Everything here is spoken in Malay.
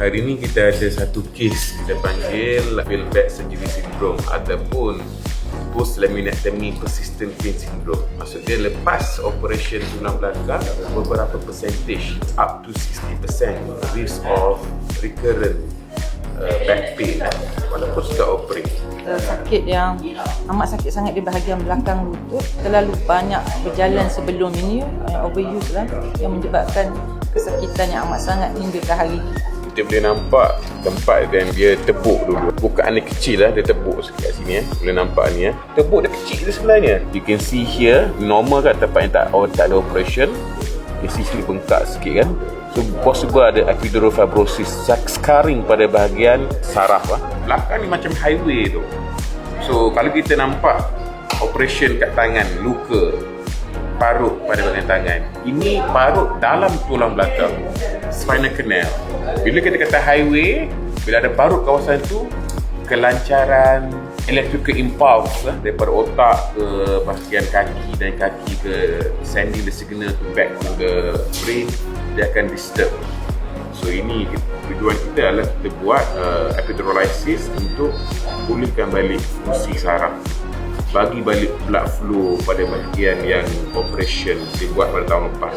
Hari ni kita ada satu kes kita panggil failed back surgery syndrome ataupun post laminectomy persistent pain syndrome. Maksudnya lepas operation tulang belakang, beberapa percentage up to 60% risk of recurrent back pain walaupun sudah operate. Sakit yang amat sakit sangat di bahagian belakang lutut, terlalu banyak berjalan sebelum ini, overuse lah, yang menyebabkan kesakitan yang amat sangat hingga ke hari ini. Kita boleh nampak tempat dan dia tepuk dulu. Bukaan dia kecil lah, dia tepuk sikit kat sini Boleh nampak ni Tepuk dia kecil je sebenarnya. You can see here, normal kan tempat yang tak ada operation. You see sini bengkak sikit kan. So possible ada epidural fibrosis, scarring pada bahagian saraf lah. Belakang ni macam highway tu. So kalau kita nampak operation kat tangan, luka parut pada bahagian tangan, ini parut dalam tulang belakang, spinal canal. Bila kita kata highway, bila ada parut kawasan tu, kelancaran electrical impulse daripada otak ke bahagian kaki dan kaki ke sending the signal to back to the brain, dia akan disturb. So ini tujuan kita adalah kita buat epidurolysis untuk pulihkan balik fungsi saraf, bagi balik blood flow pada bahagian yang operation dibuat pada tahun lepas.